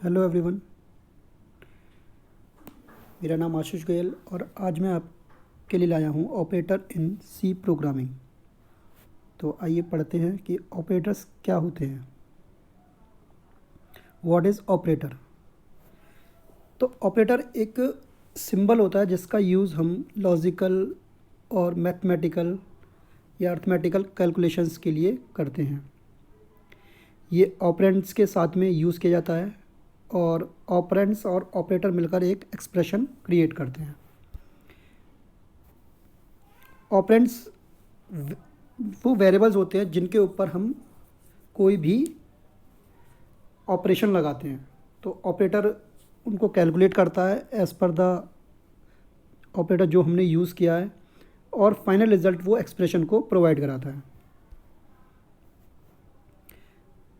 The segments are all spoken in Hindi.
Hello everyone. मेरा नाम आशीष गोयल और आज मैं आपके लिए लाया हूँ ऑपरेटर इन सी प्रोग्रामिंग। तो आइए पढ़ते हैं कि ऑपरेटर्स क्या होते हैं। What is operator? तो ऑपरेटर एक सिंबल होता है जिसका यूज़ हम लॉजिकल और मैथमेटिकल या अर्थमेटिकल कैलकुलेशंस के लिए करते हैं। ये ऑपरेंड्स के साथ में यूज़ किया जाता है और ऑपरेंड्स और ऑपरेटर मिलकर एक एक्सप्रेशन क्रिएट करते हैं। ऑपरेंड्स वो वेरिएबल्स होते हैं जिनके ऊपर हम कोई भी ऑपरेशन लगाते हैं। तो ऑपरेटर उनको कैलकुलेट करता है एज़ पर द ऑपरेटर जो हमने यूज़ किया है और फाइनल रिजल्ट वो एक्सप्रेशन को प्रोवाइड कराता है।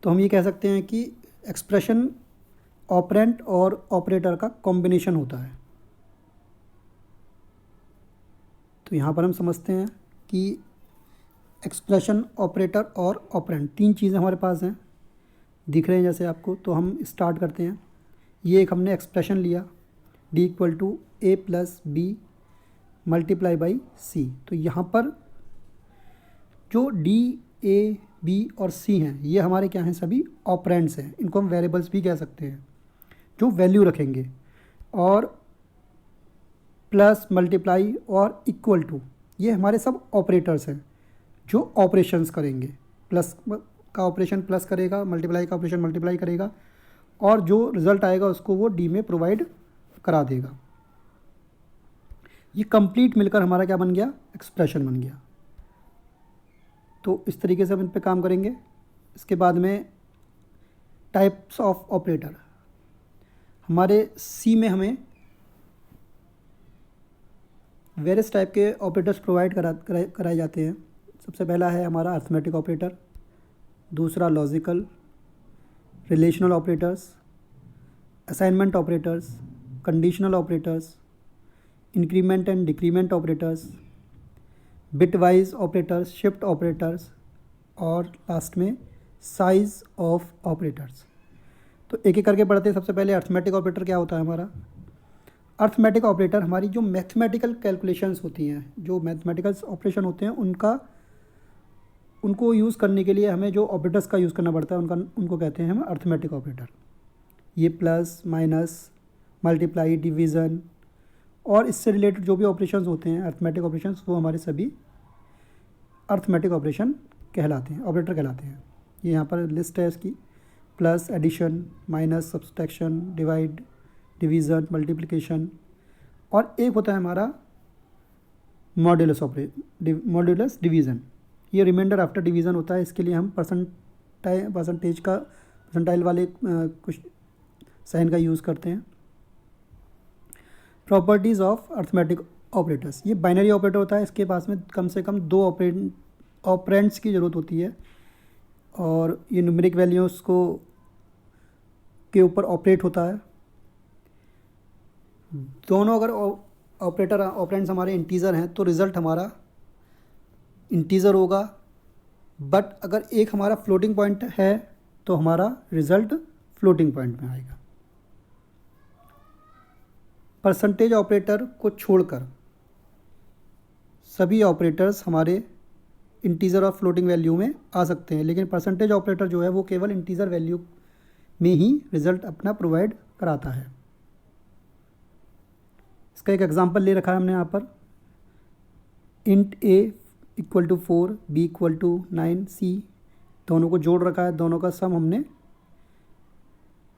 तो हम ये कह सकते हैं कि एक्सप्रेशन ऑपरेंट और ऑपरेटर का कॉम्बिनेशन होता है। तो यहाँ पर हम समझते हैं कि एक्सप्रेशन, ऑपरेटर और ऑपरेंट तीन चीज़ें हमारे पास हैं, दिख रहे हैं जैसे आपको। तो हम स्टार्ट करते हैं। ये एक हमने एक्सप्रेशन लिया d equal to A plus B multiply by C. तो यहाँ पर जो d, a, b और c हैं ये हमारे क्या हैं, सभी ऑपरेंड्स हैं। इनको हम वेरिएबल्स भी कह सकते हैं जो वैल्यू रखेंगे। और प्लस, मल्टीप्लाई और इक्वल टू ये हमारे सब ऑपरेटर्स हैं जो ऑपरेशंस करेंगे। प्लस का ऑपरेशन प्लस करेगा, मल्टीप्लाई का ऑपरेशन मल्टीप्लाई करेगा और जो रिज़ल्ट आएगा उसको वो डी में प्रोवाइड करा देगा। ये कंप्लीट मिलकर हमारा क्या बन गया, एक्सप्रेशन बन गया। तो इस तरीके से हम इन पे काम करेंगे। इसके बाद में टाइप्स ऑफ ऑपरेटर, हमारे सी में हमें वेरियस टाइप के ऑपरेटर्स प्रोवाइड कराए जाते हैं। सबसे पहला है हमारा अर्थमेटिक ऑपरेटर, दूसरा logical, relational operators, assignment operators, conditional operators, increment and decrement operators, bitwise operators, shift operators और लास्ट में साइज ऑफ ऑपरेटर्स। तो एक एक करके पढ़ते हैं। सबसे पहले अर्थमेटिक ऑपरेटर क्या होता है हमारा। अर्थमेटिक ऑपरेटर हमारी जो मैथमेटिकल कैलकुलेशंस होती हैं, जो मैथमेटिकल ऑपरेशन होते हैं उनको यूज़ करने के लिए हमें जो ऑपरेटर्स का यूज़ करना पड़ता है उनको कहते हैं हम अर्थमेटिक ऑपरेटर। ये प्लस, माइनस, मल्टीप्लाई, डिवीज़न और इससे रिलेटेड जो भी ऑपरेशंस होते हैं अर्थमेटिक ऑपरेशंस, वो हमारे सभी अर्थमेटिक ऑपरेशन कहलाते हैं, ऑपरेटर कहलाते हैं। ये यहाँ पर लिस्ट है इसकी। Plus, addition, minus, subtraction, divide, division, multiplication और एक होता है हमारा मॉड्यूलस डिवीज़न। ये रिमाइंडर आफ्टर डिवीज़न होता है। इसके लिए हम परसेंटाइल वाले कुछ साइन का यूज़ करते हैं। प्रॉपर्टीज़ ऑफ अर्थमेटिक ऑपरेटर्स, ये बाइनरी ऑपरेटर होता है। इसके पास में कम से कम दो ऑपरेंड्स की ज़रूरत होती है और ये न्यूमेरिक वैल्यूज़ के ऊपर ऑपरेट होता है। दोनों अगर ऑपरेंड्स हमारे इंटीज़र हैं तो रिज़ल्ट हमारा इंटीज़र होगा, बट अगर एक हमारा फ्लोटिंग पॉइंट है तो हमारा रिज़ल्ट फ्लोटिंग पॉइंट में आएगा। परसेंटेज ऑपरेटर को छोड़कर सभी ऑपरेटर्स हमारे इंटीज़र और फ्लोटिंग वैल्यू में आ सकते हैं, लेकिन परसेंटेज ऑपरेटर जो है वो केवल इंटीज़र वैल्यू में ही रिज़ल्ट अपना प्रोवाइड कराता है। इसका एक एग्जांपल ले रखा है हमने यहाँ पर। Int a equal to 4, b equal to 9, c दोनों को जोड़ रखा है। दोनों का सम हमने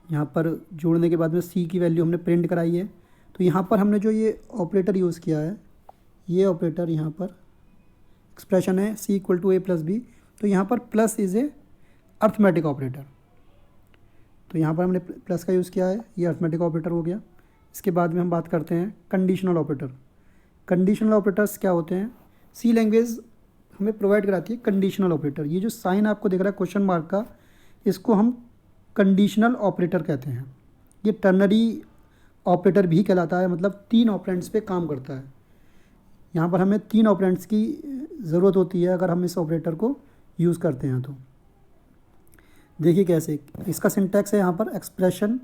यहाँ पर जोड़ने के बाद में सी की वैल्यू हमने प्रिंट कराई है। तो यहाँ पर हमने जो ये ऑपरेटर यूज़ किया है, ये ऑपरेटर यहाँ पर एक्सप्रेशन है C equal to A plus B. तो यहाँ पर plus is a arithmetic operator. तो यहाँ पर हमने प्लस का यूज़ किया है, ये अर्थमेटिक ऑपरेटर हो गया। इसके बाद में हम बात करते हैं कंडीशनल ऑपरेटर। कंडीशनल ऑपरेटर्स क्या होते हैं, सी लैंग्वेज हमें प्रोवाइड कराती है कंडीशनल ऑपरेटर। ये जो साइन आपको दिख रहा है क्वेश्चन मार्क का, इसको हम कंडीशनल ऑपरेटर कहते हैं। ये टर्नरी ऑपरेटर भी कहलाता है, मतलब 3 ऑपरेंड्स पे काम करता है। यहाँ पर हमें 3 ऑपरेंड्स की ज़रूरत होती है अगर हम इस ऑपरेटर को यूज़ करते हैं। तो देखिए कैसे, इसका सिंटैक्स है यहाँ पर एक्सप्रेशन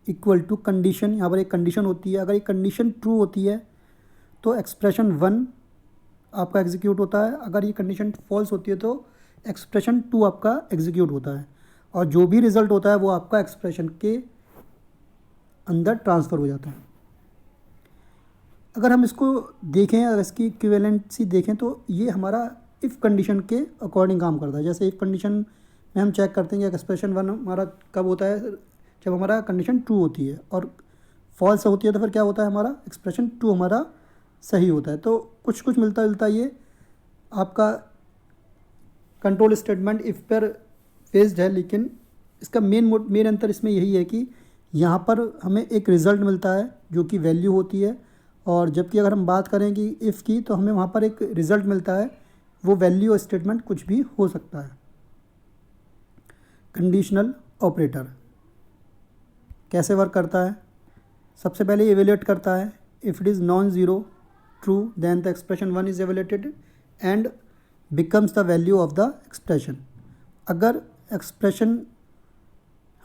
इक्वल टू कंडीशन, यहाँ पर एक कंडीशन होती है, अगर ये कंडीशन ट्रू होती है तो एक्सप्रेशन 1 आपका एग्जीक्यूट होता है, अगर ये कंडीशन फॉल्स होती है तो एक्सप्रेशन 2 आपका एग्जीक्यूट होता है, और जो भी रिज़ल्ट होता है वो आपका एक्सप्रेशन के अंदर ट्रांसफ़र हो जाता है। अगर हम इसको देखें, अगर इसकी इक्विवेलेंसी देखें तो ये हमारा इफ़ कंडीशन के अकॉर्डिंग काम करता है। जैसे इफ़ कंडीशन में हम चेक करते हैं कि एक्सप्रेशन 1 हमारा कब होता है, जब हमारा कंडीशन ट्रू होती है, और फॉल्स होती है तो फिर क्या होता है, हमारा एक्सप्रेशन 2 हमारा सही होता है। तो कुछ कुछ मिलता जुलता ये आपका कंट्रोल स्टेटमेंट इफ़ पर बेस्ड है, लेकिन इसका मेन अंतर इसमें यही है कि यहाँ पर हमें एक रिज़ल्ट मिलता है जो कि वैल्यू होती है, और जबकि अगर हम बात करें कि इफ़ की, तो हमें वहाँ पर एक रिज़ल्ट मिलता है, वो वैल्यू स्टेटमेंट कुछ भी हो सकता है। कंडीशनल ऑपरेटर कैसे वर्क करता है? सबसे पहले इवेल्यूएट करता है, if it is non zero true then the expression 1 is evaluated and becomes the value of the expression. अगर एक्सप्रेशन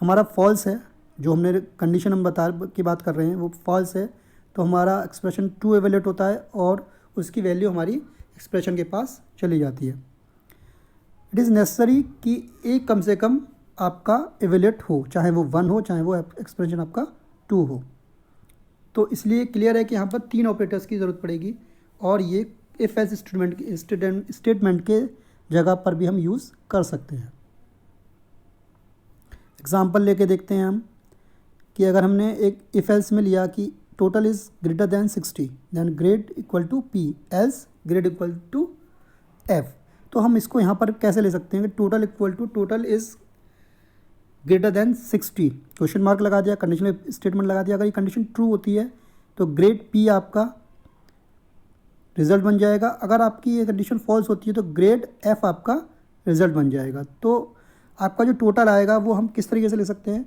हमारा फॉल्स है, जो हमने कंडीशन हम की बात कर रहे हैं वो फॉल्स है, तो हमारा एक्सप्रेशन 2 एवेल्यूएट होता है और उसकी वैल्यू हमारी एक्सप्रेशन के पास चली जाती है। इट इज़ नेसेसरी कि एक कम से कम आपका एवेल्यूएट हो, चाहे वो 1 हो, चाहे वो एक्सप्रेशन आपका 2 हो। तो इसलिए क्लियर है कि यहाँ पर 3 ऑपरेटर्स की ज़रूरत पड़ेगी, और ये इफ एल्स स्टेटमेंट के जगह पर भी हम यूज़ कर सकते हैं। एग्जाम्पल लेके देखते हैं हम कि अगर हमने एक इफ एल्स में लिया कि total is greater than 60 then grade equal to P else grade equal to F, तो हम इसको यहाँ पर कैसे ले सकते हैं कि total equal to total is greater than 60, question mark लगा दिया, कंडीशनल स्टेटमेंट लगा दिया। अगर ये कंडीशन ट्रू होती है तो ग्रेड पी आपका रिज़ल्ट बन जाएगा, अगर आपकी ये कंडीशन फॉल्स होती है तो ग्रेड एफ आपका रिज़ल्ट बन जाएगा। तो आपका जो टोटल आएगा वो हम किस तरीके से लिख सकते हैं,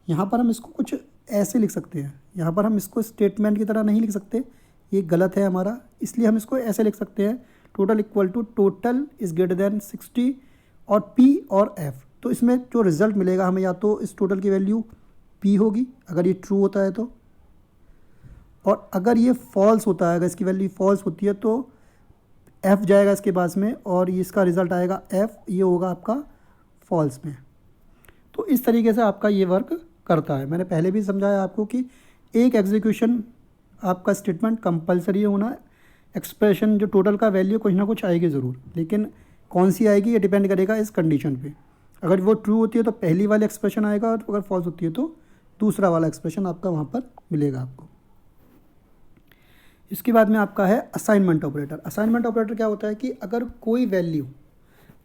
यहाँ पर हम इसको कुछ ऐसे लिख सकते हैं, यहाँ पर हम इसको स्टेटमेंट की तरह नहीं लिख सकते, ये गलत है हमारा, इसलिए हम इसको ऐसे लिख सकते हैं, total equal to total is greater than 60 और पी और एफ। तो इसमें जो रिज़ल्ट मिलेगा हमें, या तो इस टोटल की वैल्यू पी होगी अगर ये ट्रू होता है तो, और अगर ये फॉल्स होता है, अगर इसकी वैल्यू फॉल्स होती है तो एफ़ जाएगा इसके पास में, और ये इसका रिज़ल्ट आएगा एफ़, ये होगा आपका फॉल्स में। तो इस तरीके से आपका ये वर्क करता है। मैंने पहले भी समझाया आपको कि एक एग्जीक्यूशन आपका स्टेटमेंट कंपलसरी होना, एक्सप्रेशन जो टोटल का वैल्यू कुछ ना कुछ आएगी ज़रूर, लेकिन कौन सी आएगी ये डिपेंड करेगा इस कंडीशन पे। अगर वो ट्रू होती है तो पहली वाली एक्सप्रेशन आएगा, और अगर फॉल्स होती है तो दूसरा वाला एक्सप्रेशन आपका वहाँ पर मिलेगा आपको। इसके बाद में आपका है असाइनमेंट ऑपरेटर। असाइनमेंट ऑपरेटर क्या होता है कि अगर कोई वैल्यू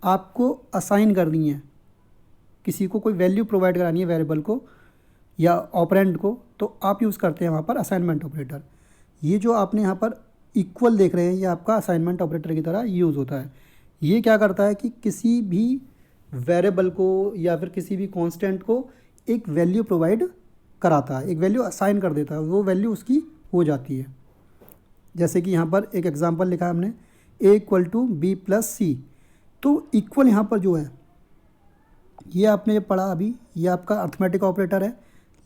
आपको असाइन करनी है, किसी को कोई वैल्यू प्रोवाइड करानी है वेरिएबल को या ऑपरेंड को, तो आप यूज़ करते हैं वहाँ पर असाइनमेंट ऑपरेटर। ये जो आपने यहाँ पर इक्वल देख रहे हैं, ये आपका असाइनमेंट ऑपरेटर की तरह यूज़ होता है। ये क्या करता है कि किसी भी वेरिएबल को या फिर किसी भी कांस्टेंट को एक वैल्यू प्रोवाइड कराता है, एक वैल्यू असाइन कर देता है, वो वैल्यू उसकी हो जाती है। जैसे कि यहाँ पर एक एग्जांपल लिखा है हमने, a equal to B plus C. तो इक्वल यहाँ पर जो है, ये आपने पढ़ा अभी, ये आपका अर्थमेटिक ऑपरेटर है,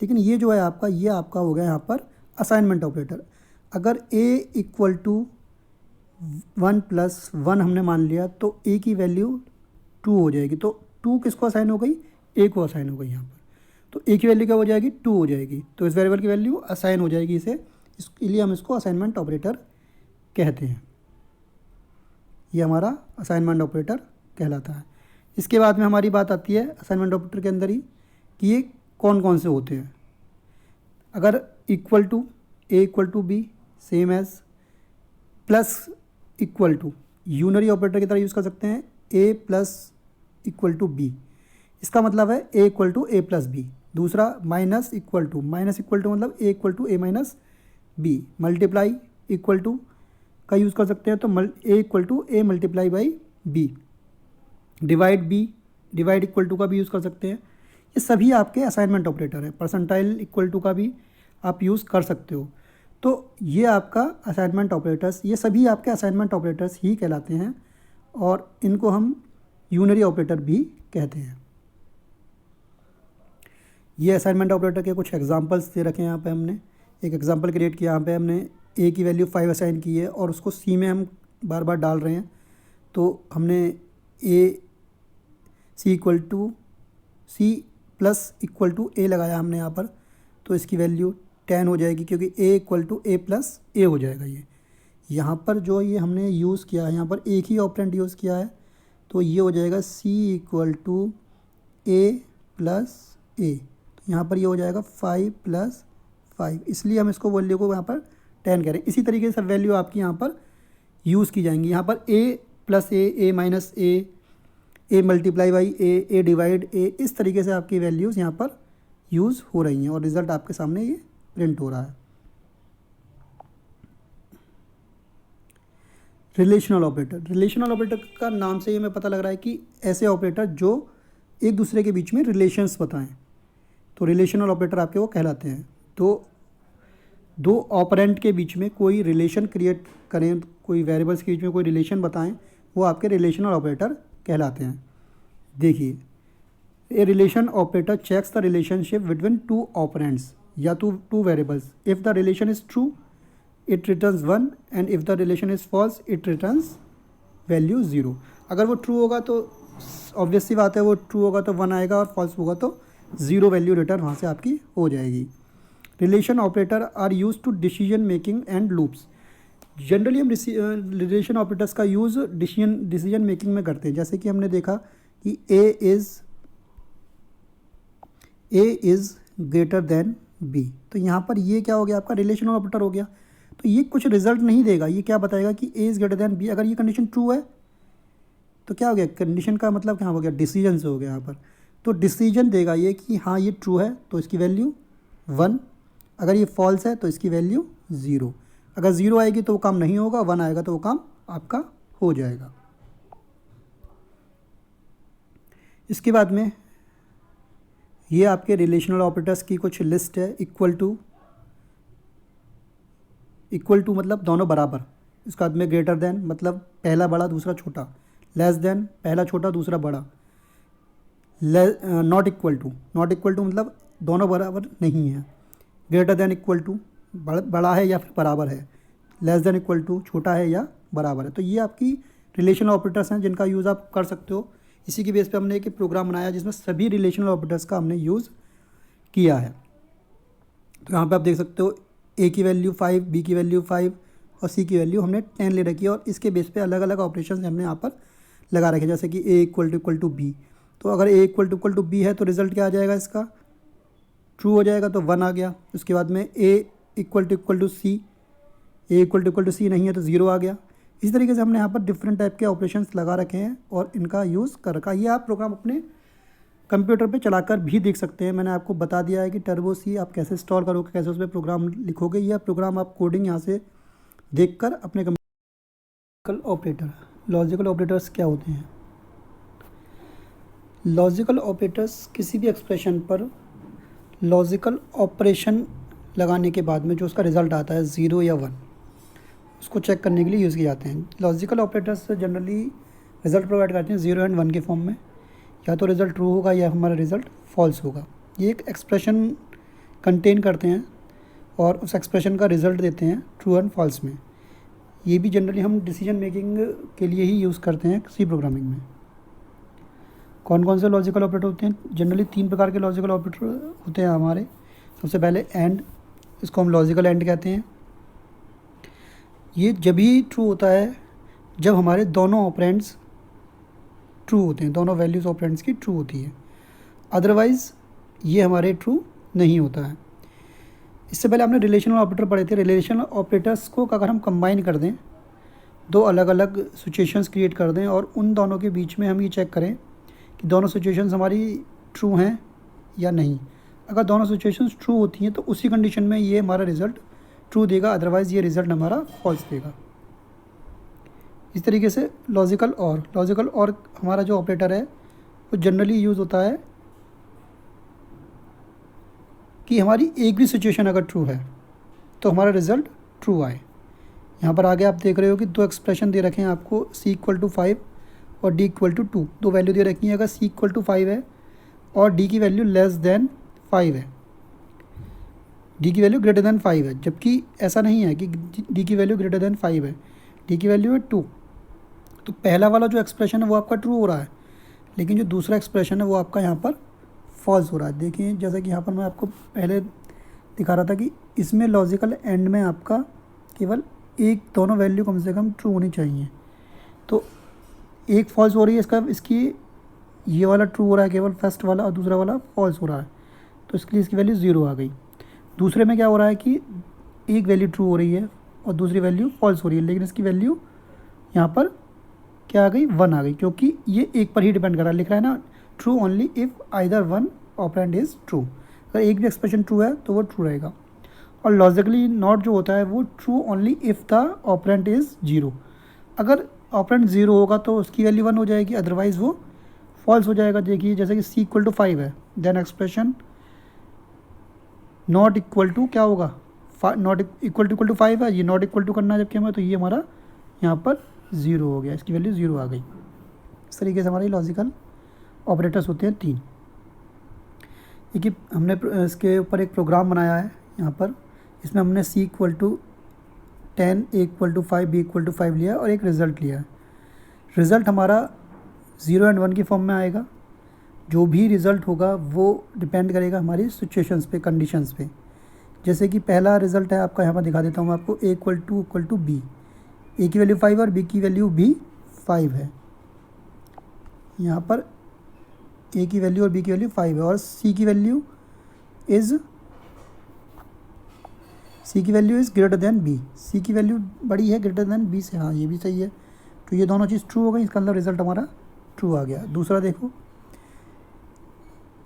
लेकिन ये जो है आपका, ये आपका हो गया यहाँ पर असाइनमेंट ऑपरेटर। अगर a इक्वल टू 1 प्लस 1 हमने मान लिया तो a की वैल्यू 2 हो जाएगी, तो 2 किसको असाइन हो गई, a को असाइन हो गई यहाँ पर, तो a की वैल्यू क्या हो जाएगी, 2 हो जाएगी, तो इस वेरिएबल की वैल्यू असाइन हो जाएगी इसे, इसलिए हम इसको असाइनमेंट ऑपरेटर कहते हैं। ये हमारा असाइनमेंट ऑपरेटर कहलाता है। इसके बाद में हमारी बात आती है असाइनमेंट ऑपरेटर के अंदर ही कि ये कौन कौन से होते हैं। अगर equal to, A equal to B, same as, plus equal to, unary operator की तरह यूज़ कर सकते हैं, A plus equal to B, इसका मतलब है A equal to A plus B. दूसरा माइनस इक्वल टू मतलब A equal to A minus B. Multiply equal to का यूज़ कर सकते हैं, तो A equal to A multiply by B. Divide equal to का भी यूज़ कर सकते हैं। ये सभी आपके असाइनमेंट ऑपरेटर है। परसेंटाइल इक्वल टू का भी आप यूज़ कर सकते हो। तो ये आपका असाइनमेंट ऑपरेटर्स, ये सभी आपके असाइनमेंट ऑपरेटर्स ही कहलाते हैं, और इनको हम यूनरी ऑपरेटर भी कहते हैं। ये असाइनमेंट ऑपरेटर के कुछ एग्जांपल्स दे रखे हैं यहाँ पे हमने। एक एग्जांपल क्रिएट किया, यहाँ पे हमने ए की वैल्यू 5 असाइन की है और उसको सी में हम बार बार डाल रहे हैं। तो हमने ए सी प्लस इक्वल टू ए लगाया हमने यहाँ पर, तो इसकी वैल्यू 10 हो जाएगी क्योंकि ए इक्वल टू ए प्लस ए हो जाएगा। ये यहाँ पर जो ये हमने यूज़ किया है, यहाँ पर एक ही ऑपरेंड यूज़ किया है, तो ये हो जाएगा सी इक्वल टू ए प्लस ए। तो यहाँ पर ये हो जाएगा 5 प्लस 5, इसलिए हम इसको वैल्यू को यहाँ पर 10 करें। इसी तरीके से वैल्यू आपकी यहाँ पर यूज़ की जाएंगी। यहाँ पर A plus A minus A multiply by A divide A, इस तरीके से आपकी वैल्यूज़ यहाँ पर यूज़ हो रही हैं और रिज़ल्ट आपके सामने ये प्रिंट हो रहा है। रिलेशनल ऑपरेटर का नाम से ये हमें पता लग रहा है कि ऐसे ऑपरेटर जो एक दूसरे के बीच में रिलेशंस बताएं, तो रिलेशनल ऑपरेटर आपके वो कहलाते हैं। तो दो ऑपरेंट के बीच में कोई रिलेशन क्रिएट करें, कोई वेरिएबल्स के बीच में कोई रिलेशन बताएं, वो आपके रिलेशनल ऑपरेटर कहलाते हैं। देखिए, a relation operator checks the relationship between two operands या two variables. If the relation is true it returns 1 and if the relation is false it returns value 0। अगर वो ट्रू होगा तो ऑब्वियस सी बात है, वो ट्रू होगा तो 1 आएगा और फॉल्स होगा तो 0 वैल्यू रिटर्न वहाँ से आपकी हो जाएगी। Relation operator are use to decision making and loops. Generally हम रिलेशन ऑपरेटर्स का यूज़ डिसीजन मेकिंग में करते हैं। जैसे कि हमने देखा कि a is greater then b, तो यहाँ पर ये क्या हो गया, आपका रिलेशनल ऑपरेटर हो गया। तो ये कुछ रिजल्ट नहीं देगा, ये क्या बताएगा कि a is greater then b. अगर ये कंडीशन ट्रू है तो क्या हो गया, कंडीशन का मतलब क्या हो गया, डिसीजन से हो गया यहाँ पर। तो डिसीजन देगा ये कि हाँ ये ट्रू है तो इसकी वैल्यू 1, अगर ये फॉल्स है तो इसकी वैल्यू 0। अगर 0 आएगी तो वो काम नहीं होगा, 1 आएगा तो वो काम आपका हो जाएगा। इसके बाद में ये आपके रिलेशनल ऑपरेटर्स की कुछ लिस्ट है। इक्वल टू मतलब दोनों बराबर। इसके बाद में ग्रेटर देन मतलब पहला बड़ा दूसरा छोटा। लेस देन पहला छोटा दूसरा बड़ा। नॉट इक्वल टू मतलब दोनों बराबर नहीं है। ग्रेटर देन इक्वल टू बड़ा है या फिर बराबर है। लेस देन इक्वल टू छोटा है या बराबर है। तो ये आपकी रिलेशनल ऑपरेटर्स हैं जिनका यूज़ आप कर सकते हो। इसी की बेस पे हमने एक प्रोग्राम बनाया जिसमें सभी रिलेशनल ऑपरेटर्स का हमने यूज़ किया है। तो यहाँ पे आप देख सकते हो ए की वैल्यू 5, बी की वैल्यू 5 और सी की वैल्यू हमने 10 ले रखी है और इसके बेस पे अलग अलग ऑपरेशन हमने यहाँ पर लगा रखे, जैसे कि ए इक्वल टू बी। तो अगर ए इक्वल टू बी है तो रिज़ल्ट क्या आ जाएगा, इसका ट्रू हो जाएगा तो 1 आ गया। उसके बाद में A equal to C, A equal to C नहीं है तो 0 आ गया। इसी तरीके से हमने यहाँ पर डिफरेंट टाइप के ऑपरेशंस लगा रखे हैं और इनका यूज़ कर रखा है। ये आप प्रोग्राम अपने कंप्यूटर पे चलाकर भी देख सकते हैं। मैंने आपको बता दिया है कि टर्बो सी आप कैसे इंस्टॉल करोगे, कैसे उसमें प्रोग्राम लिखोगे। यह प्रोग्राम आप कोडिंग यहाँ से देखकर अपने लॉजिकल ऑपरेटर्स क्या होते हैं। लॉजिकल ऑपरेटर्स किसी भी एक्सप्रेशन पर लॉजिकल ऑपरेशन लगाने के बाद में जो उसका रिज़ल्ट आता है 0 या 1, उसको चेक करने के लिए यूज़ किए जाते हैं। Logical operators generally result provide करते हैं 0 एंड 1 के फॉर्म में। या तो रिज़ल्ट ट्रू होगा या हमारा रिज़ल्ट फॉल्स होगा। ये एक एक्सप्रेशन कंटेन करते हैं और उस एक्सप्रेशन का रिज़ल्ट देते हैं ट्रू एंड फॉल्स में। ये भी जनरली हम डिसीजन मेकिंग के लिए ही यूज़ करते हैं सी प्रोग्रामिंग में। कौन कौन से लॉजिकल ऑपरेटर होते हैं, जनरली 3 प्रकार के लॉजिकल ऑपरेटर होते हैं हमारे। सबसे पहले एंड, इसको हम लॉजिकल एंड कहते हैं। ये जब ही ट्रू होता है जब हमारे दोनों ऑपरेंड्स ट्रू होते हैं, दोनों वैल्यूज़ ऑपरेंड्स की ट्रू होती है। अदरवाइज़ ये हमारे ट्रू नहीं होता है। इससे पहले हमने रिलेशनल ऑपरेटर पढ़े थे। रिलेशनल ऑपरेटर्स को अगर हम कंबाइन कर दें, दो अलग अलग सिचुएशंस क्रिएट कर दें और उन दोनों के बीच में हम ये चेक करें कि दोनों सिचुएशंस हमारी ट्रू हैं या नहीं। अगर दोनों सिचुएशंस ट्रू होती हैं तो उसी कंडीशन में ये हमारा रिज़ल्ट ट्रू देगा, अदरवाइज़ ये रिज़ल्ट हमारा फॉल्स देगा। इस तरीके से लॉजिकल और हमारा जो ऑपरेटर है वो जनरली यूज़ होता है कि हमारी एक भी सिचुएशन अगर ट्रू है तो हमारा रिज़ल्ट ट्रू आए। यहाँ पर आगे आप देख रहे हो कि 2 एक्सप्रेशन दे रखे हैं आपको, c इक्वल टू 5 और d इक्वल टू 2। 2 वैल्यू दे रखी हैं। अगर c इक्वल टू 5 है और d की वैल्यू लेस देन 5 है, डी की वैल्यू ग्रेटर देन 5 है, जबकि ऐसा नहीं है कि डी की वैल्यू ग्रेटर देन 5 है, डी की वैल्यू है 2। तो पहला वाला जो एक्सप्रेशन है वो आपका ट्रू हो रहा है, लेकिन जो दूसरा एक्सप्रेशन है वो आपका यहाँ पर फॉल्स हो रहा है। देखिए जैसा कि यहाँ पर मैं आपको पहले दिखा रहा था कि इसमें लॉजिकल एंड में आपका केवल एक, दोनों वैल्यू कम से कम ट्रू होनी चाहिए। तो एक फॉल्स हो रही है, इसकी ये वाला ट्रू हो रहा है केवल फर्स्ट वाला, और दूसरा वाला फॉल्स हो रहा है, तो इसके लिए इसकी वैल्यू 0 आ गई। दूसरे में क्या हो रहा है कि एक वैल्यू ट्रू हो रही है और दूसरी वैल्यू फॉल्स हो रही है, लेकिन इसकी वैल्यू यहाँ पर क्या आ गई, 1 आ गई, क्योंकि ये एक पर ही डिपेंड कर रहा है। लिख रहा है ना true only if either one operand is true, अगर एक भी एक्सप्रेशन ट्रू है तो वो ट्रू रहेगा। और लॉजिकली नॉट जो होता है वो true only if the operand is 0, अगर ऑपरेंड 0 होगा तो उसकी वैल्यू 1 हो जाएगी, अदरवाइज़ वो फॉल्स हो जाएगा। देखिए जैसे कि c इक्वल टू 5 है, then expression not equal to क्या होगा, नॉट इक्वल टू 5 है, ये नॉट इक्वल टू करना है जबकि हमें, तो ये हमारा यहाँ पर 0 हो गया, इसकी वैल्यू 0 आ गई। इस तरीके से हमारे लॉजिकल ऑपरेटर्स होते हैं 3। देखिए हमने इसके ऊपर एक प्रोग्राम बनाया है यहाँ पर, इसमें हमने c equal to 10, a equal to 5, b equal to 5 लिया और एक रिज़ल्ट लिया है। रिज़ल्ट हमारा 0 एंड 1 की फॉर्म में आएगा। जो भी रिज़ल्ट होगा वो डिपेंड करेगा हमारी सिचुएशंस पे, कंडीशंस पे। जैसे कि पहला रिज़ल्ट है आपका, यहाँ पर दिखा देता हूँ मैं आपको, a equal to b, a की वैल्यू 5 और b की वैल्यू भी 5 है। यहाँ पर a की वैल्यू और b की वैल्यू 5 है, और c की value is greater then b, c की वैल्यू बड़ी है ग्रेटर देन b से, हाँ ये भी सही है। तो ये दोनों चीज़ ट्रू हो गई, इसका अंदर रिज़ल्ट हमारा ट्रू आ गया। दूसरा देखो,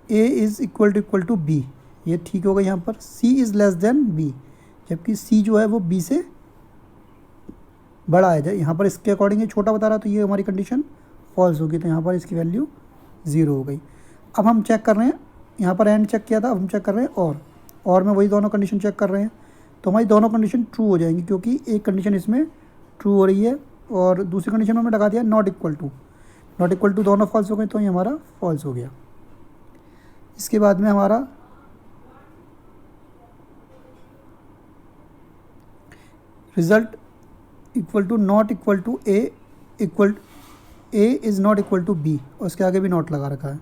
a is equal to b, ये ठीक हो गई यहाँ पर। c is less then b, जबकि c जो है वो b से बड़ा है, यहाँ पर इसके अकॉर्डिंग ये छोटा बता रहा है, तो ये हमारी कंडीशन फॉल्स होगी, तो यहाँ पर इसकी वैल्यू 0 हो गई। अब हम चेक कर रहे हैं, यहाँ पर एंड चेक किया था, अब हम चेक कर रहे हैं और में वही दोनों कंडीशन चेक कर रहे हैं, तो हमारी दोनों कंडीशन ट्रू हो जाएंगी, क्योंकि एक कंडीशन इसमें ट्रू हो रही है और दूसरी कंडीशन में लगा दिया नॉट इक्वल टू, दोनों फॉल्स हो गए, तो ये हमारा फॉल्स हो गया। इसके बाद में हमारा result equal to not equal to a is not equal to B, और उसके आगे भी नॉट लगा रखा है,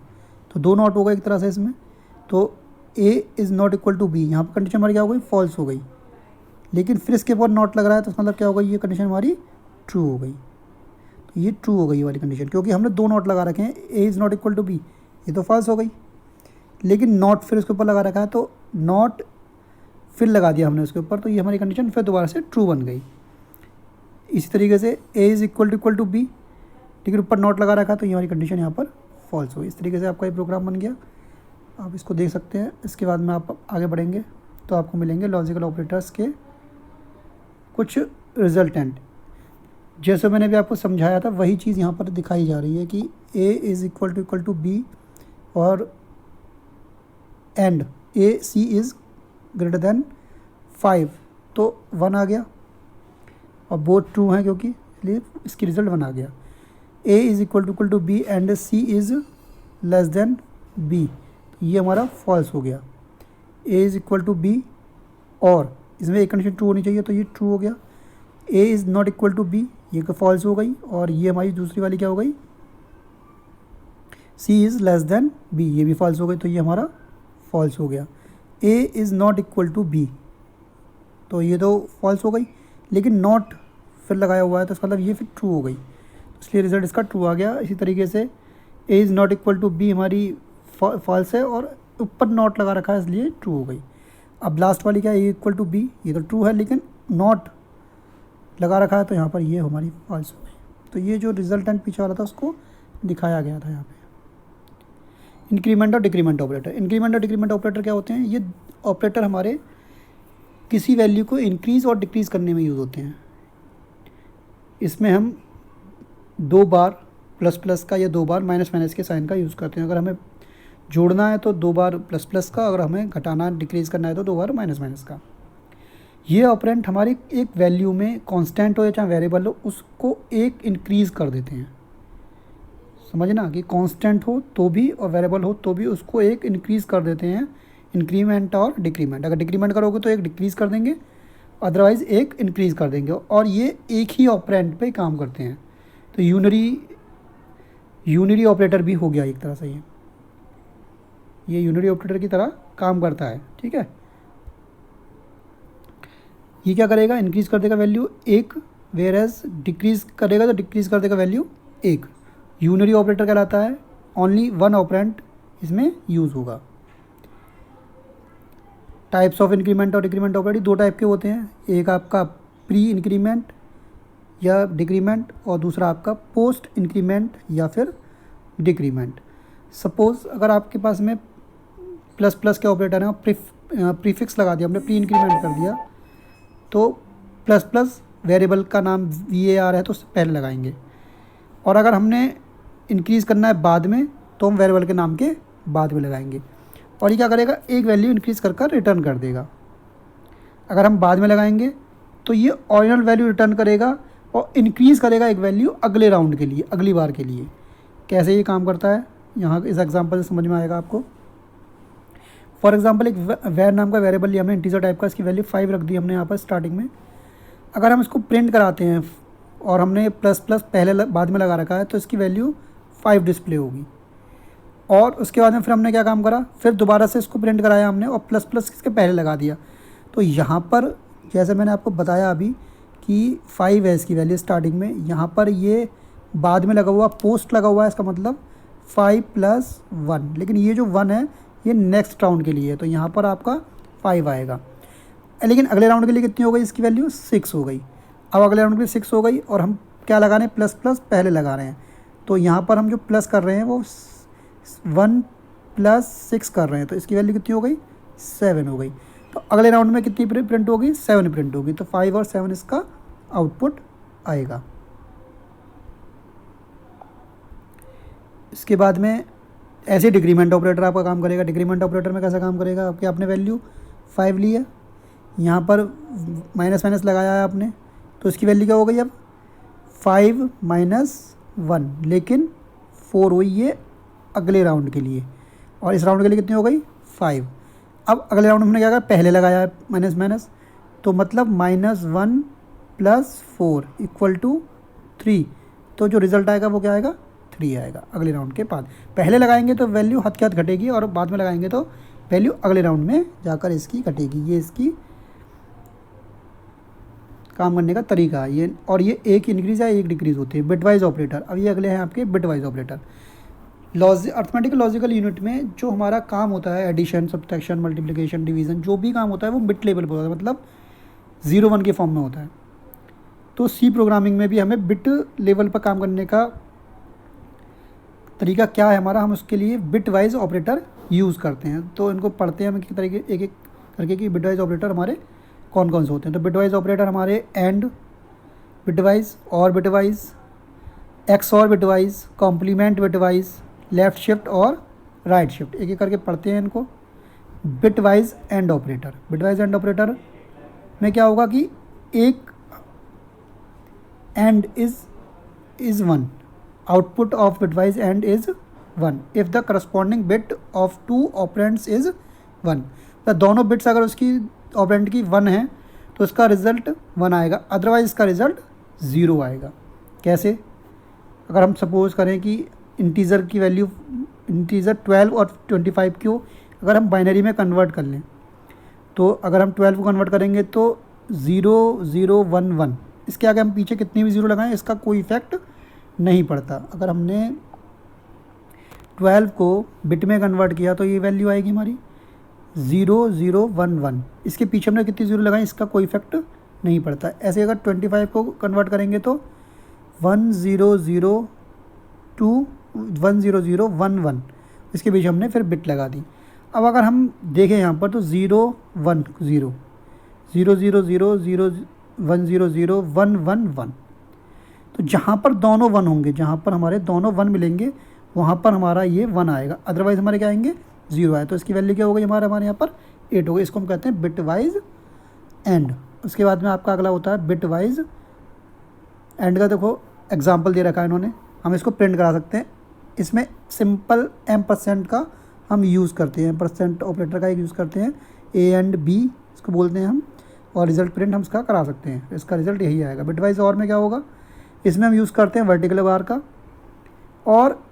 तो दो नॉट हो गए एक तरह से इसमें। तो a is not equal to b, यहाँ पर कंडीशन हमारी क्या हो गई, फॉल्स हो गई, लेकिन फिर इसके ऊपर नॉट लग रहा है, तो इसका मतलब क्या हो गई, ये कंडीशन हमारी ट्रू हो गई। तो ये ट्रू हो गई ये वाली कंडीशन, क्योंकि हमने दो नॉट लगा रखे हैं, a is not equal to b, ये तो फॉल्स हो गई, लेकिन नॉट फिर उसके ऊपर लगा रखा है, तो नॉट फिर लगा दिया हमने उसके ऊपर, तो ये हमारी कंडीशन फिर दोबारा से ट्रू बन गई। इसी तरीके से a is equal to b, लेकिन ऊपर नॉट लगा रखा, तो ये हमारी कंडीशन यहाँ पर फॉल्स हुई। इस तरीके से आपका ये प्रोग्राम बन गया, आप इसको देख सकते हैं। इसके बाद में आप आगे बढ़ेंगे तो आपको मिलेंगे लॉजिकल ऑपरेटर्स के कुछ रिजल्टेंट। जैसे मैंने भी आपको समझाया था वही चीज़ यहाँ पर दिखाई जा रही है कि a is equal to B और and c is greater than 5, तो 1 आ गया, और बोथ ट्रू हैं क्योंकि, इसलिए इसकी रिज़ल्ट 1 आ गया। a is equal to b and c is less then b, ये हमारा फॉल्स हो गया। a is equal to B, और इसमें एक कंडीशन ट्रू होनी चाहिए, तो ये ट्रू हो गया। a is not equal to b, ये फॉल्स हो गई, और ये हमारी दूसरी वाली क्या हो गई, c is less then b, ये भी फॉल्स हो गई, तो ये हमारा फॉल्स हो गया। a is not equal to b, तो ये तो फॉल्स हो गई, लेकिन नॉट फिर लगाया हुआ है, तो इसका मतलब ये फिर ट्रू हो गई, इसलिए रिजल्ट इसका ट्रू आ गया। इसी तरीके से a is not equal to b हमारी फॉल्स है, और ऊपर नॉट लगा रखा है, इसलिए ट्रू हो गई। अब लास्ट वाली क्या है, a इक्वल टू बी, ये तो ट्रू है, लेकिन नॉट लगा रखा है, तो यहाँ पर ये हमारी फॉल्स हो गई। तो ये जो रिजल्टेंट पीछे वाला था उसको दिखाया गया था यहाँ पे। इंक्रीमेंट और डिक्रीमेंट ऑपरेटर, इंक्रीमेंट और डिक्रीमेंट ऑपरेटर क्या होते हैं, ये ऑपरेटर हमारे किसी वैल्यू को इंक्रीज़ और डिक्रीज़ करने में यूज़ होते हैं। इसमें हम 2 बार प्लस प्लस का या 2 बार माइनस माइनस के साइन का यूज़ करते हैं। अगर हमें जोड़ना है तो 2 बार प्लस प्लस का, अगर हमें घटाना डिक्रीज़ करना है तो 2 बार माइनस माइनस का। ये ऑपरेंट हमारी एक वैल्यू में कांस्टेंट हो या चाहे वेरिएबल हो, उसको एक इंक्रीज़ कर देते हैं। समझना कि कांस्टेंट हो तो भी और वेरिएबल हो तो भी उसको एक इंक्रीज़ कर देते हैं इंक्रीमेंट और डिक्रीमेंट। अगर डिक्रीमेंट करोगे तो एक डिक्रीज़ कर देंगे, अदरवाइज़ एक इंक्रीज़ कर देंगे, और ये एक ही ऑपरेंड पे काम करते हैं। तो यूनरी ऑपरेटर भी हो गया एक तरह से, ये यूनरी ऑपरेटर की तरह काम करता है। ठीक है, ये क्या करेगा, इंक्रीज़ कर देगा वैल्यू 1, वेयर एज डिक्रीज़ करेगा तो डिक्रीज़ कर देगा वैल्यू 1। यूनरी ऑपरेटर कहलाता है, ओनली वन ऑपरेंड इसमें यूज़ होगा। टाइप्स ऑफ इंक्रीमेंट और डिक्रीमेंट ऑपरेटर दो टाइप के होते हैं, एक आपका प्री इंक्रीमेंट या डिक्रीमेंट और दूसरा आपका पोस्ट इंक्रीमेंट या फिर डिक्रीमेंट। सपोज़ अगर आपके पास में प्लस प्लस के ऑपरेटर हैं और प्रीफिक्स लगा दिया, हमने प्री इंक्रीमेंट कर दिया, तो प्लस प्लस वेरिएबल का नाम VAR है तो उससे पहले लगाएंगे, और अगर हमने इंक्रीज़ करना है बाद में तो हम वेरिएबल के नाम के बाद में लगाएंगे, और ये क्या करेगा, एक वैल्यू इंक्रीज़ कर रिटर्न कर देगा। अगर हम बाद में लगाएंगे तो ये ओरिजिनल वैल्यू रिटर्न करेगा और इंक्रीज़ करेगा एक वैल्यू अगले राउंड के लिए, अगली बार के लिए। कैसे ये काम करता है यहाँ इस एग्जांपल से समझ में आएगा आपको। फॉर एग्जांपल एक वैर नाम का वेरिएबल लिया हमने, इंटीजर टाइप का, इसकी वैल्यू 5 रख दी हमने यहाँ पर स्टार्टिंग में। अगर हम इसको प्रिंट कराते हैं और हमने प्लस प्लस पहले बाद में लगा रखा है तो इसकी वैल्यू 5 डिस्प्ले होगी, और उसके बाद में फिर हमने क्या काम करा, फिर दोबारा से इसको प्रिंट कराया हमने और प्लस प्लस इसके पहले लगा दिया। तो यहाँ पर जैसे मैंने आपको बताया अभी कि 5 है इसकी वैल्यू स्टार्टिंग में, यहाँ पर ये बाद में लगा हुआ पोस्ट लगा हुआ है, इसका मतलब 5 + 1, लेकिन ये जो 1 है ये नेक्स्ट राउंड के लिए है, तो यहाँ पर आपका 5 आएगा। लेकिन अगले राउंड के लिए कितनी हो गई, इसकी वैल्यू 6 हो गई। अब अगले राउंड के लिए 6 हो गई और हम क्या लगा रहे हैं, प्लस प्लस पहले लगा रहे हैं, तो यहाँ पर हम जो प्लस कर रहे हैं वो 1 + 6 कर रहे हैं, तो इसकी वैल्यू कितनी हो गई, 7 हो गई। तो अगले राउंड में कितनी प्रिंट होगी, 7 प्रिंट होगी, तो 5 और 7 इसका आउटपुट आएगा। इसके बाद में ऐसे डिक्रीमेंट ऑपरेटर आपका काम करेगा। डिक्रीमेंट ऑपरेटर में कैसा काम करेगा, आपके आपने वैल्यू 5 ली है, यहाँ पर माइनस माइनस लगाया है आपने, तो इसकी वैल्यू क्या हो गई अब 5 - 1, लेकिन 4 हुई ये अगले राउंड के लिए, और इस राउंड के लिए कितनी हो गई 5। अब अगले राउंड में हमने क्या कहा, पहले लगाया है माइनस माइनस, तो मतलब -1 + 4 = 3, तो जो रिज़ल्ट आएगा वो क्या आएगा, 3 आएगा अगले राउंड के बाद। पहले लगाएंगे तो वैल्यू हद के हद घटेगी, और बाद में लगाएंगे तो वैल्यू अगले राउंड में जाकर इसकी घटेगी। ये इसकी काम करने का तरीका है ये, और ये एक इंक्रीज़ या एक डिक्रीज़ होती है। बिटवाइज ऑपरेटर, अब ये अगले हैं आपके bitwise operator. Arithmetic logical unit में जो हमारा काम होता है, एडिशन, सब्ट्रैक्शन, मल्टीप्लिकेशन, डिवीज़न, जो भी काम होता है वो बिट लेवल पर होता है, मतलब 0-1 के फॉर्म में होता है। तो सी प्रोग्रामिंग में भी हमें बिट लेवल पर काम करने का तरीका क्या है हमारा, हम उसके लिए बिट वाइज ऑपरेटर यूज़ करते हैं। तो इनको पढ़ते हैं हम एक तरीके एक एक करके कि बिट वाइज ऑपरेटर हमारे कौन कौन से होते हैं। तो बिट वाइज ऑपरेटर हमारे and bitwise, or bitwise, XOR bitwise, complement bitwise, left shift और राइट शिफ्ट, एक एक करके पढ़ते हैं इनको। Bitwise and operator, bitwise and operator में क्या होगा कि एक and is 1, output of bitwise AND is 1 if the corresponding bit of 2 operands is 1। तो दोनों बिट्स अगर उसकी ऑपरेंड की 1 है तो इसका रिज़ल्ट 1 आएगा, अदरवाइज इसका रिज़ल्ट 0 आएगा। कैसे, अगर हम सपोज़ करें कि इंटीज़र की वैल्यू, इंटीज़र 12 और 25 को अगर हम बाइनरी में कन्वर्ट कर लें, तो अगर हम 12 को कन्वर्ट करेंगे तो 0 0 1 1, इसके आगे हम पीछे कितनी भी 0 लगाएं इसका कोई इफेक्ट नहीं पड़ता। अगर हमने 12 को बिट में कन्वर्ट किया तो ये वैल्यू आएगी हमारी 0 0 1 1, इसके पीछे हमने कितनी 0 लगाई इसका कोई इफेक्ट नहीं पड़ता। ऐसे अगर 25 को कन्वर्ट करेंगे तो 1 0 0 2 1 0 0 1 1, इसके पीछे हमने फिर बिट लगा दी। अब अगर हम देखें यहाँ पर तो 0 1 0 0 0 0 0 1 0 0 1 1 1, तो जहाँ पर दोनों 1 होंगे, जहाँ पर हमारे दोनों 1 मिलेंगे वहाँ पर हमारा ये 1 आएगा, अदरवाइज़ हमारे क्या आएंगे 0 आए। तो इसकी वैल्यू क्या हो गई हमारे यहाँ पर 8 हो गई। इसको हम कहते हैं बिट वाइज एंड। उसके बाद में आपका अगला होता है बिट वाइज एंड का। देखो एग्जाम्पल दे रखा है इन्होंने, हम इसको प्रिंट करा सकते हैं। इसमें सिंपल M% का हम यूज़ करते हैं, परसेंट ऑपरेटर का एक यूज़ करते हैं, ए एंड बी इसको बोलते हैं हम, और रिजल्ट प्रिंट हम इसका करा सकते हैं। इसका रिजल्ट यही आएगा। बिटवाइज और में क्या होगा, इसमें हम यूज़ करते हैं वर्टिकल बार का, और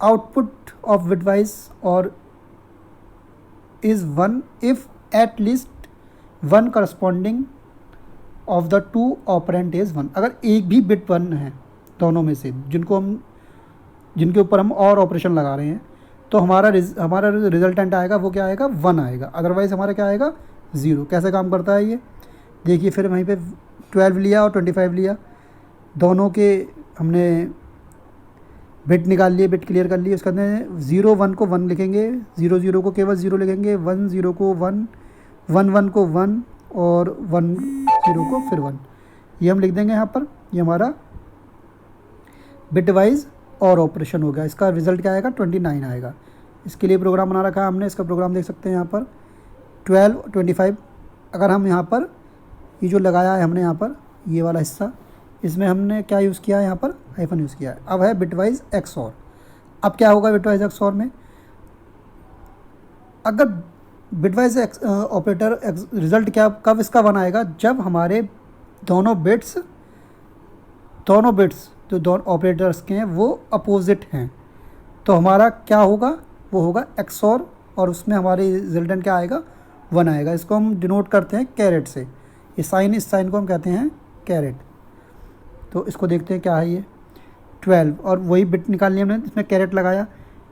output of bitwise or is 1 if at least 1 corresponding of the 2 operand is 1। अगर एक भी बिट 1 है दोनों में से जिनके ऊपर हम और ऑपरेशन लगा रहे हैं, तो हमारा रिजल्टेंट आएगा वो क्या आएगा, 1 आएगा। अदरवाइज़ हमारा क्या आएगा, 0। कैसे काम करता है ये देखिए। फिर वहीं पे 12 लिया और 25 लिया, दोनों के हमने बिट निकाल लिए, बिट क्लियर कर लिए। उसके अंदर 0 1 को 1 लिखेंगे, 0 0 को केवल 0 लिखेंगे, 1 0 को 1, 1 1 को 1 और 1 0 को फिर 1, ये हम लिख देंगे यहाँ पर। ये हमारा बिटवाइज और ऑपरेशन हो गया। इसका रिज़ल्ट क्या आएगा, 29 आएगा। इसके लिए प्रोग्राम बना रखा है हमने, इसका प्रोग्राम देख सकते हैं यहाँ पर 12 25। अगर हम यहाँ पर ये जो लगाया है हमने यहाँ पर ये वाला हिस्सा, इसमें हमने क्या यूज़ किया है, यहाँ पर हाइफन यूज़ किया है। अब है बिटवाइज एक्सऑर। अब क्या होगा बिटवाइज एक्सऑर में, अगर बिटवाइज ऑपरेटर रिज़ल्ट क्या कब इसका 1 आएगा, जब हमारे दोनों बिट्स जो दोनों ऑपरेटर्स के हैं वो अपोजिट हैं, तो हमारा क्या होगा, वो होगा एक्सऑर, और उसमें हमारे रिजल्टेंट क्या आएगा, 1 आएगा। इसको हम डिनोट करते हैं कैरेट से। ये साइन, इस साइन को हम कहते हैं कैरेट। तो इसको देखते हैं क्या है ये 12, और वही बिट निकाल लिया हमने, इसमें कैरेट लगाया।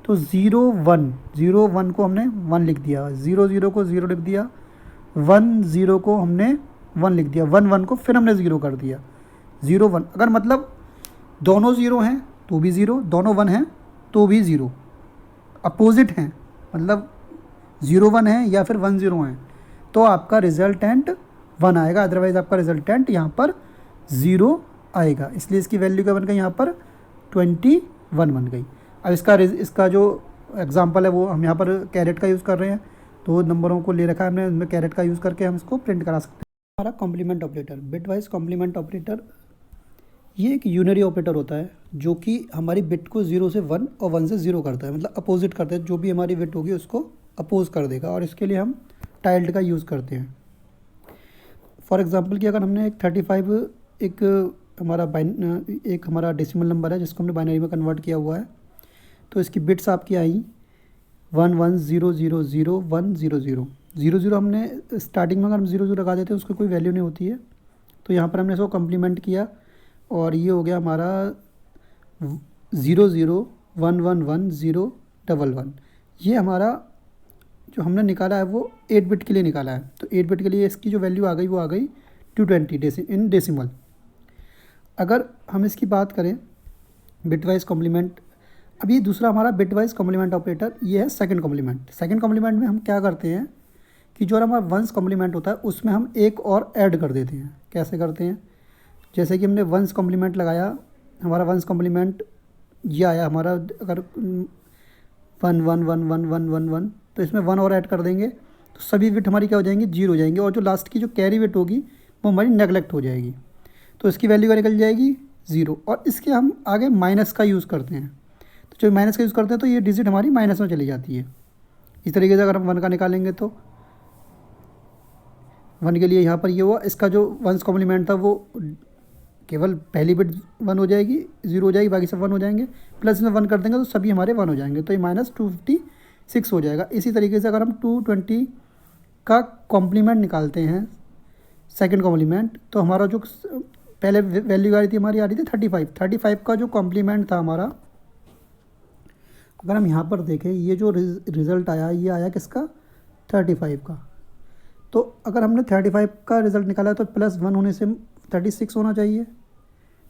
तो 0 1 को हमने 1 लिख दिया, 0 0 को 0 लिख दिया, 1 0 को हमने 1 लिख दिया, 1 1 को फिर हमने 0 कर दिया, 0 1। अगर मतलब दोनों 0 हैं तो भी 0, दोनों 1 हैं तो भी 0, अपोजिट हैं, मतलब 0 1 है या फिर 1 0 हैं, तो आपका रिजल्टेंट 1 आएगा। अदरवाइज़ आपका रिजल्टेंट यहाँ पर 0 आएगा। इसलिए इसकी वैल्यू क्या बन गई, यहाँ पर 21 बन गई। अब इसका जो एग्जांपल है वो हम यहाँ पर कैरेट का यूज़ कर रहे हैं, तो नंबरों को ले रखा है हमने, उसमें कैरेट का यूज़ करके हम इसको प्रिंट करा सकते हैं। हमारा complement operator, bitwise complement operator, ये एक यूनरी ऑपरेटर होता है जो कि हमारी बिट को 0 से 1 और 1 से 0 करता है, मतलब अपोजिट करता है। जो भी हमारी बिट होगी उसको अपोज कर देगा, और इसके लिए हम टाइल्ड का यूज़ करते हैं। फॉर एग्जांपल कि अगर हमने एक 35 एक हमारा डेसिमल नंबर है जिसको हमने बाइनरी में कन्वर्ट किया हुआ है, तो इसकी बिट्स आपकी आई 1 1 0 0 0 1 0 0 0 0। हमने स्टार्टिंग में अगर हम 0 0 लगा देते हैं उसको कोई वैल्यू नहीं होती है, तो यहाँ पर हमने इसको कम्प्लीमेंट किया, और ये हो गया हमारा 0 0 1 1 1 0 1 1। ये हमारा जो हमने निकाला है वो 8 बिट के लिए निकाला है। तो 8 बिट के लिए इसकी जो वैल्यू आ गई वो आ गई 220 इन डेसिमल। अगर हम इसकी बात करें बिटवाइज कॉम्प्लीमेंट, अब ये दूसरा हमारा बिटवाइज कॉम्प्लीमेंट ऑपरेटर, ये है सेकंड कॉम्प्लीमेंट। सेकंड कॉम्प्लीमेंट में हम क्या करते हैं कि जो हमारा वंस कॉम्प्लीमेंट होता है उसमें हम एक और ऐड कर देते हैं। कैसे करते हैं, जैसे कि हमने वंस कॉम्प्लीमेंट लगाया, हमारा वंस कॉम्प्लीमेंट ये आया हमारा, अगर 1 1 1 1 1 1 1, तो इसमें 1 और ऐड कर देंगे तो सभी बिट हमारी क्या हो जाएंगी, 0 हो जाएंगे, और जो लास्ट की जो कैरी बिट होगी वो हमारी नेगलेक्ट हो जाएगी, तो इसकी वैल्यू क्या निकल जाएगी, 0। और इसके हम आगे माइनस का यूज़ करते हैं, तो जब माइनस का यूज़ करते हैं तो ये डिजिट हमारी माइनस में चली जाती है। इस तरीके से अगर हम 1 का निकालेंगे तो 1 के लिए यहाँ पर ये हुआ, इसका जो वंस कॉम्प्लीमेंट था वो केवल पहली बिट 1 हो जाएगी, 0 हो जाएगी, बाकी सब 1 हो जाएंगे, प्लस में 1 कर देंगे तो सभी हमारे 1 हो जाएंगे, तो ये -256 हो जाएगा। इसी तरीके से अगर हम 220 का कॉम्प्लीमेंट निकालते हैं सेकंड कॉम्प्लीमेंट, तो हमारा जो पहले वैल्यू आ रही थी हमारी आ रही थी 35 का जो कॉम्प्लीमेंट था हमारा, अगर हम यहाँ पर देखें ये जो रिज़ल्ट आया ये आया किसका, 35 का। तो अगर हमने 35 का रिज़ल्ट निकाला तो +1 होने से 36 होना चाहिए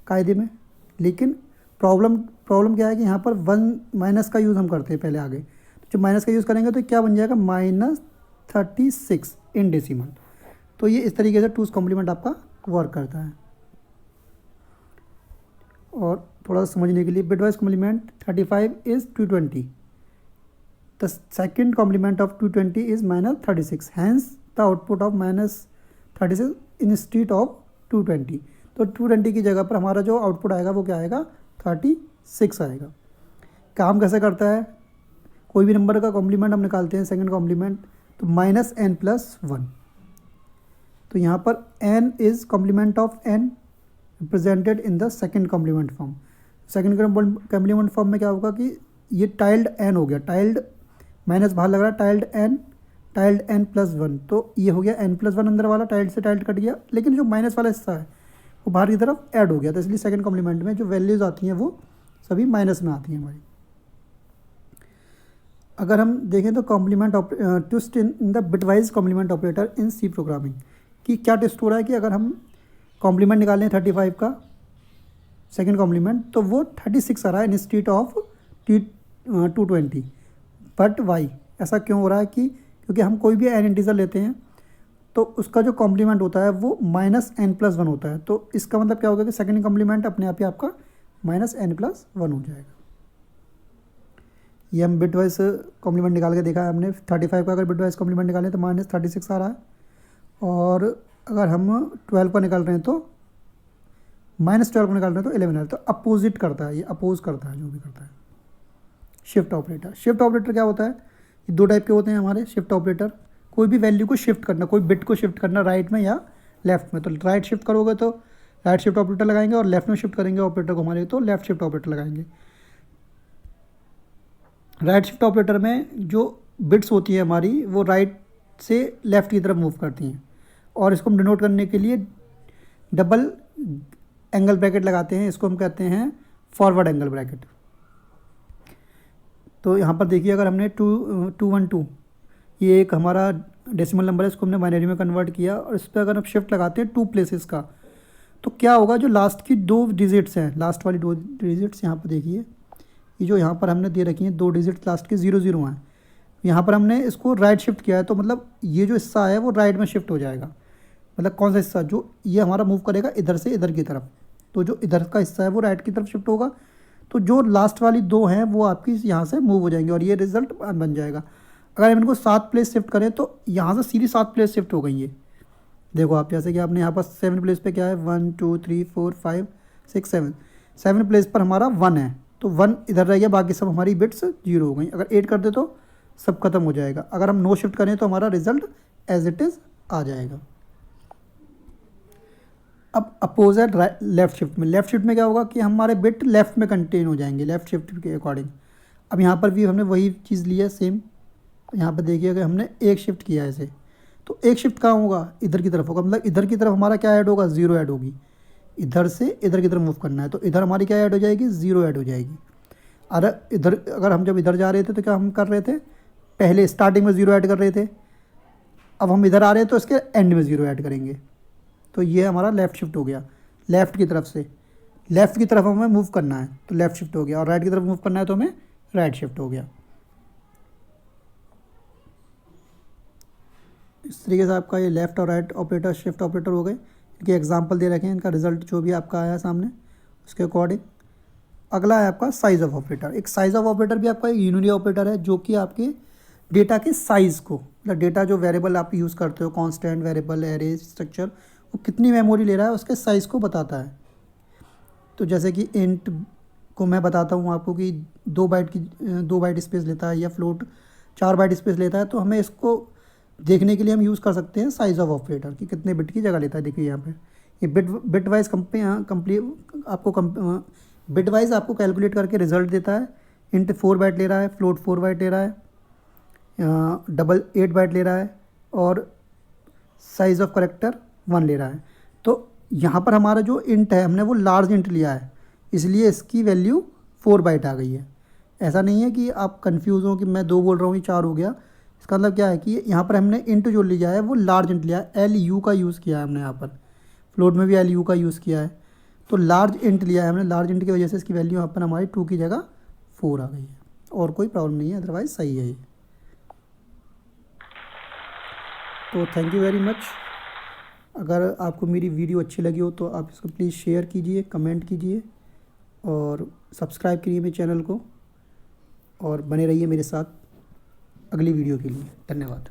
कायदे में, लेकिन प्रॉब्लम क्या है कि यहाँ पर 1 माइनस का यूज़ हम करते हैं पहले आगे, तो जब माइनस का यूज़ करेंगे तो क्या बन जाएगा, -36 इन डेसिमल। तो ये इस तरीके से 2's कॉम्प्लीमेंट आपका वर्क करता है। और थोड़ा सा समझने के लिए, bitwise complement 35 is 220, the second complement of 220 is -36, hence the output of -36 instead of 220। तो 220 की जगह पर हमारा जो आउटपुट आएगा वो क्या आएगा, 36 आएगा। काम कैसे करता है, कोई भी नंबर का कॉम्प्लीमेंट हम निकालते हैं सेकंड कॉम्प्लीमेंट, तो -n+1। तो यहाँ पर n is complement of n represented in the second complement form. Second complement form में क्या होगा कि ये टाइल्ड n हो गया, टाइल्ड माइनस बाहर लग रहा है, टाइल्ड n+1, तो ये हो गया n+1 अंदर वाला, टाइल्ड से टाइल्ड कट गया, लेकिन जो माइनस वाला हिस्सा है वो बाहर की तरफ ऐड हो गया, तो इसलिए सेकंड कॉम्प्लीमेंट में जो वैल्यूज़ आती हैं वो सभी माइनस में आती हैं हमारी। अगर हम देखें तो complement twist in the bitwise complement operator in C programming, कि क्या ट्विस्ट हो रहा है कि अगर हम कॉम्प्लीमेंट निकालें 35 का सेकंड कॉम्प्लीमेंट, तो वो 36 आ रहा है इंस्टीट्यूट ऑफ 220, बट वाई ऐसा क्यों हो रहा है कि क्योंकि हम कोई भी n इंटीजर लेते हैं तो उसका जो कॉम्प्लीमेंट होता है वो -n+1 होता है, तो इसका मतलब क्या होगा कि सेकंड कॉम्प्लीमेंट अपने आप ही आपका -n+1 हो जाएगा। ये हम बिटवाइज कॉम्प्लीमेंट निकाल के देखा है हमने, 35 का अगर बिटवाइज कॉम्प्लीमेंट निकालें तो -36 आ रहा है, और अगर हम 12 का निकाल रहे हैं तो -12 को निकाल रहे हैं तो 11 आ रहा है, तो अपोजिट करता है, ये अपोज करता है जो भी करता है। शिफ्ट ऑपरेटर क्या होता है, ये दो टाइप के होते हैं हमारे शिफ्ट ऑपरेटर। कोई भी वैल्यू को शिफ्ट करना, कोई बिट को शिफ्ट करना राइट में या लेफ्ट में, तो राइट शिफ्ट करोगे तो राइट शिफ्ट ऑपरेटर लगाएंगे, और लेफ्ट में शिफ्ट करेंगे ऑपरेटर को हमारे तो लेफ्ट शिफ्ट ऑपरेटर लगाएंगे। राइट शिफ्ट ऑपरेटर में जो बिट्स होती है हमारी वो राइट से लेफ्ट की तरफ मूव करती हैं, और इसको हम डिनोट करने के लिए डबल एंगल ब्रैकेट लगाते हैं, इसको हम कहते हैं फॉरवर्ड एंगल ब्रैकेट। तो यहाँ पर देखिए अगर हमने 212 ये एक हमारा डेसिमल नंबर है, इसको हमने बाइनरी में कन्वर्ट किया, और इस पर अगर हम शिफ्ट लगाते हैं 2 प्लेसेस का, तो क्या होगा, जो लास्ट की 2 डिजिट्स हैं, लास्ट वाली 2 डिजिट्स यहाँ पर देखिए, ये जो यहाँ पर हमने दे रखी हैं 2 डिजिट्स लास्ट की 00 हैं, यहाँ पर हमने इसको राइट शिफ्ट किया है, तो मतलब ये जो हिस्सा है वो राइट में शिफ्ट हो जाएगा। मतलब कौन सा हिस्सा, जो ये हमारा मूव करेगा इधर से इधर की तरफ, तो जो इधर का हिस्सा है वो राइट की तरफ शिफ्ट होगा, तो जो लास्ट वाली 2 हैं वो आपकी यहाँ से मूव हो जाएंगे, और ये रिजल्ट बन जाएगा। अगर हम इनको 7 प्लेस शिफ्ट करें तो यहाँ से सीधी 7 प्लेस शिफ्ट हो गई है। देखो आप, जैसे कि आपने यहाँ पर 7 प्लेस पे क्या है, 1 2 3 4 5 6 7 प्लेस पर हमारा 1 है, तो 1 इधर रह गया, बाकी सब हमारी बिट्स 0 हो गई। अगर 8 कर दे तो सब खत्म हो जाएगा। अगर हम नो शिफ्ट करें तो हमारा रिजल्ट एज इट इज़ आ जाएगा। अब अपोज है लेफ्ट शिफ्ट में क्या होगा कि हमारे बिट लेफ्ट में कंटेन हो जाएंगे, लेफ्ट शिफ्ट के अकॉर्डिंग। अब यहाँ पर भी हमने वही चीज़ ली है सेम, यहाँ पर देखिए अगर हमने एक शिफ्ट किया है इसे, तो एक शिफ्ट कहाँ होगा, इधर की तरफ होगा, मतलब इधर की तरफ हमारा क्या ऐड होगा, 0 ऐड होगी। इधर से इधर की तरफ मूव करना है, तो इधर हमारी क्या ऐड हो जाएगी, 0 ऐड हो जाएगी। अगर हम जब इधर जा रहे थे तो क्या हम कर रहे थे, पहले स्टार्टिंग में 0 ऐड कर रहे थे, अब हम इधर आ रहे हैं तो इसके एंड में 0 ऐड करेंगे, तो ये हमारा लेफ़्ट शिफ्ट हो गया। लेफ़्ट की तरफ से लेफ़्ट की तरफ हमें मूव करना है तो लेफ़्ट शिफ्ट हो गया, और राइट की तरफ मूव करना है तो हमें राइट शिफ्ट हो गया। इस तरीके से आपका ये लेफ़्ट और राइट ऑपरेटर शिफ्ट ऑपरेटर हो गए। इनके एग्जांपल दे रखे हैं, इनका रिजल्ट जो भी आपका आया सामने उसके अकॉर्डिंग। अगला है आपका साइज़ ऑफ ऑपरेटर। एक साइज़ ऑफ ऑपरेटर भी आपका एक यूनिरी ऑपरेटर है, जो कि आपके डेटा के साइज़ को, मतलब डेटा जो वेरिएबल आप यूज़ करते हो, कांस्टेंट, वेरिएबल, एरे, स्ट्रक्चर, वो कितनी मेमोरी ले रहा है उसके साइज़ को बताता है। तो जैसे कि इंट को मैं बताता हूँ आपको कि 2 बाइट स्पेस लेता है, या फ्लोट 4 बाइट स्पेस लेता है, तो हमें इसको देखने के लिए हम यूज़ कर सकते हैं साइज़ ऑफ ऑपरेटर कि कितने बिट की जगह लेता है। देखिए यहाँ पे ये बिट वाइज बिट वाइज आपको कैलकुलेट करके रिजल्ट देता है। इंट 4 बाइट ले रहा है, फ्लोट 4 बाइट ले रहा है, डबल 8 बाइट ले रहा है, और साइज़ ऑफ करेक्टर 1 ले रहा है। तो यहाँ पर हमारा जो इंट है हमने वो लार्ज इंट लिया है, इसलिए इसकी वैल्यू 4 बाइट आ गई है। ऐसा नहीं है कि आप कंफ्यूज हो कि मैं 2 बोल रहा हूँ ये 4 हो गया। इसका मतलब क्या है कि यहाँ पर हमने इंट जो लिया है वो लार्ज इंट लिया है, LU का यूज़ किया है हमने। यहाँ पर फ्लोट में भी LU का यूज़ किया है, तो लार्ज इंट लिया है हमने। लार्ज इंट की वजह से इसकी वैल्यू यहाँ पर हमारी 2 की जगह 4 आ गई है, और कोई प्रॉब्लम नहीं है, अदरवाइज सही है ये। तो थैंक यू वेरी मच। अगर आपको मेरी वीडियो अच्छी लगी हो तो आप इसको प्लीज़ शेयर कीजिए, कमेंट कीजिए, और सब्सक्राइब करिए मेरे चैनल को, और बने रहिए मेरे साथ अगली वीडियो के लिए। धन्यवाद।